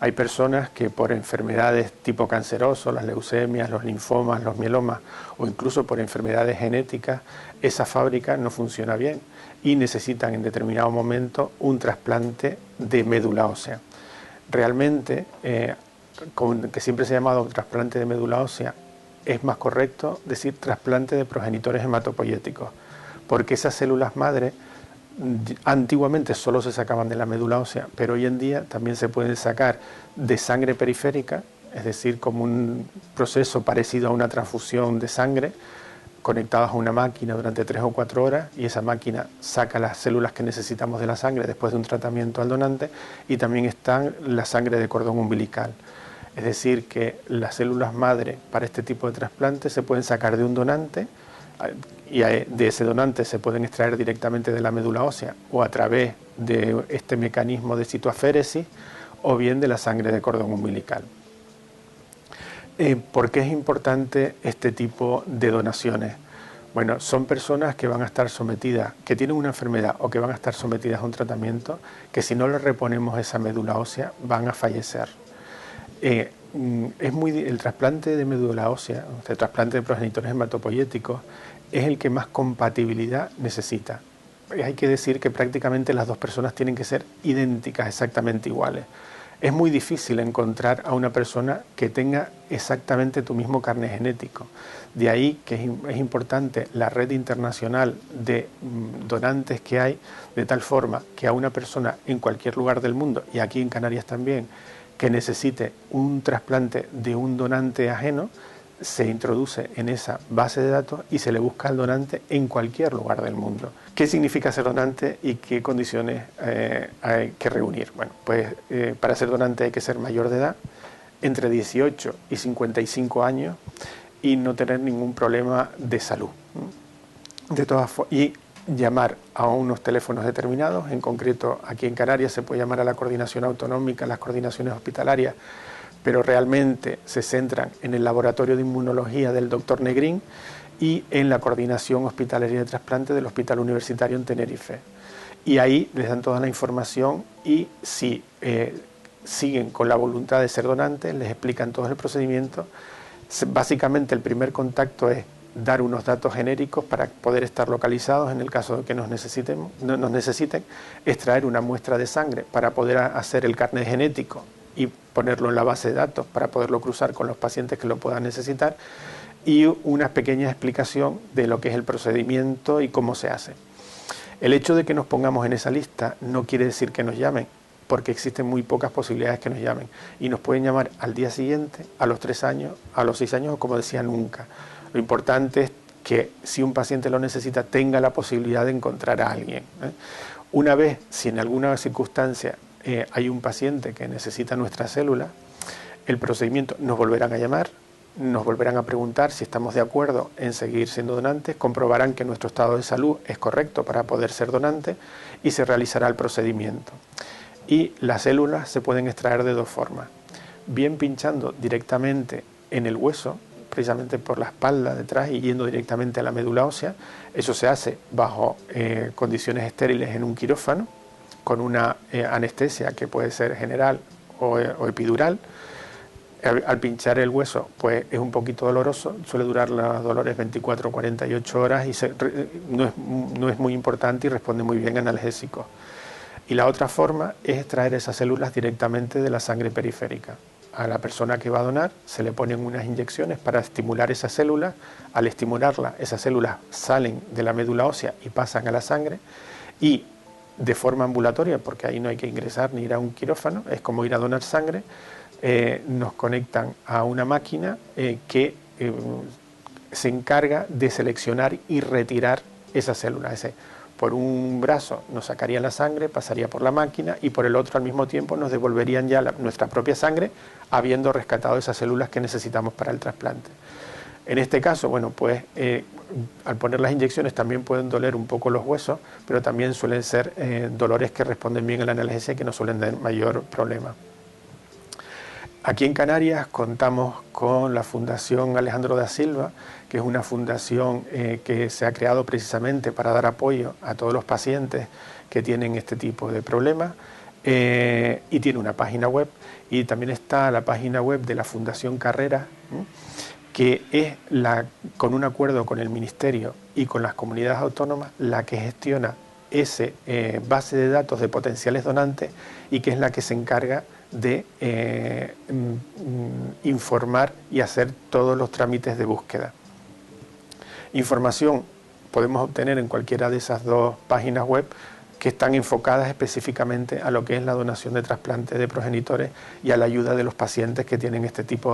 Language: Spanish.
Hay personas que por enfermedades tipo canceroso, las leucemias, los linfomas, los mielomas o incluso por enfermedades genéticas, esa fábrica no funciona bien y necesitan en determinado momento un trasplante de médula ósea. Realmente, que siempre se ha llamado trasplante de médula ósea, es más correcto decir trasplante de progenitores hematopoyéticos, porque esas células madre antiguamente solo se sacaban de la médula ósea, pero hoy en día también se pueden sacar de sangre periférica, es decir, como un proceso parecido a una transfusión de sangre, conectados a una máquina durante 3 o 4 horas, y esa máquina saca las células que necesitamos de la sangre después de un tratamiento al donante, y también está la sangre de cordón umbilical. Es decir, que las células madre para este tipo de trasplante se pueden sacar de un donante, y de ese donante se pueden extraer directamente de la médula ósea o a través de este mecanismo de citoaféresis o bien de la sangre de cordón umbilical. ¿Por qué es importante este tipo de donaciones? Bueno, son personas que van a estar sometidas, que tienen una enfermedad o que van a estar sometidas a un tratamiento que si no les reponemos esa médula ósea van a fallecer. El trasplante de médula ósea, el trasplante de progenitores hematopoyéticos, es el que más compatibilidad necesita. Hay que decir que prácticamente las dos personas tienen que ser idénticas, exactamente iguales. Es muy difícil encontrar a una persona que tenga exactamente tu mismo carnet genético. De ahí que es importante la red internacional de donantes que hay, de tal forma que a una persona en cualquier lugar del mundo, y aquí en Canarias también, que necesite un trasplante de un donante ajeno, se introduce en esa base de datos y se le busca al donante en cualquier lugar del mundo. ¿Qué significa ser donante y qué condiciones hay que reunir? Bueno, pues para ser donante hay que ser mayor de edad, entre 18 y 55 años y no tener ningún problema de salud. De todas formas, y llamar a unos teléfonos determinados, en concreto aquí en Canarias se puede llamar a la coordinación autonómica, las coordinaciones hospitalarias, pero realmente se centran en el laboratorio de inmunología del doctor Negrín y en la coordinación hospitalaria de trasplante del Hospital Universitario en Tenerife. Y ahí les dan toda la información y si siguen con la voluntad de ser donantes, les explican todo el procedimiento. Básicamente el primer contacto es dar unos datos genéricos para poder estar localizados en el caso de que nos necesiten, extraer una muestra de sangre para poder hacer el carnet genético y ponerlo en la base de datos para poderlo cruzar con los pacientes que lo puedan necesitar, y una pequeña explicación de lo que es el procedimiento y cómo se hace. El hecho de que nos pongamos en esa lista no quiere decir que nos llamen, porque existen muy pocas posibilidades que nos llamen, y nos pueden llamar al día siguiente, a los 3 años, a los 6 años o como decía nunca. Lo importante es que si un paciente lo necesita tenga la posibilidad de encontrar a alguien. Una vez, si en alguna circunstancia hay un paciente que necesita nuestra célula, el procedimiento, nos volverán a llamar, nos volverán a preguntar si estamos de acuerdo en seguir siendo donantes, comprobarán que nuestro estado de salud es correcto para poder ser donante y se realizará el procedimiento. Y las células se pueden extraer de 2 formas, bien pinchando directamente en el hueso, precisamente por la espalda detrás y yendo directamente a la médula ósea. Eso se hace bajo condiciones estériles en un quirófano, con una anestesia que puede ser general o epidural. Al pinchar el hueso pues es un poquito doloroso, suele durar los dolores 24 o 48 horas y no es muy importante y responde muy bien a analgésicos. Y la otra forma es extraer esas células directamente de la sangre periférica. A la persona que va a donar se le ponen unas inyecciones para estimular esas células. Al estimularlas, esas células salen de la médula ósea y pasan a la sangre, y de forma ambulatoria, porque ahí no hay que ingresar ni ir a un quirófano, es como ir a donar sangre, nos conectan a una máquina que se encarga de seleccionar y retirar esas células. Por un brazo nos sacarían la sangre, pasaría por la máquina, y por el otro al mismo tiempo nos devolverían ya nuestra propia sangre, habiendo rescatado esas células que necesitamos para el trasplante. En este caso, bueno, pues al poner las inyecciones también pueden doler un poco los huesos, pero también suelen ser dolores que responden bien a la analgesia y que no suelen dar mayor problema. Aquí en Canarias contamos con la Fundación Alejandro da Silva, que es una fundación que se ha creado precisamente para dar apoyo a todos los pacientes que tienen este tipo de problemas. y tiene una página web, y también está la página web de la Fundación Carrera, que es con un acuerdo con el Ministerio y con las comunidades autónomas, la que gestiona ese base de datos de potenciales donantes, y que es la que se encarga de informar y hacer todos los trámites de búsqueda. Información podemos obtener en cualquiera de esas dos páginas web, que están enfocadas específicamente a lo que es la donación de trasplantes de progenitores y a la ayuda de los pacientes que tienen este tipo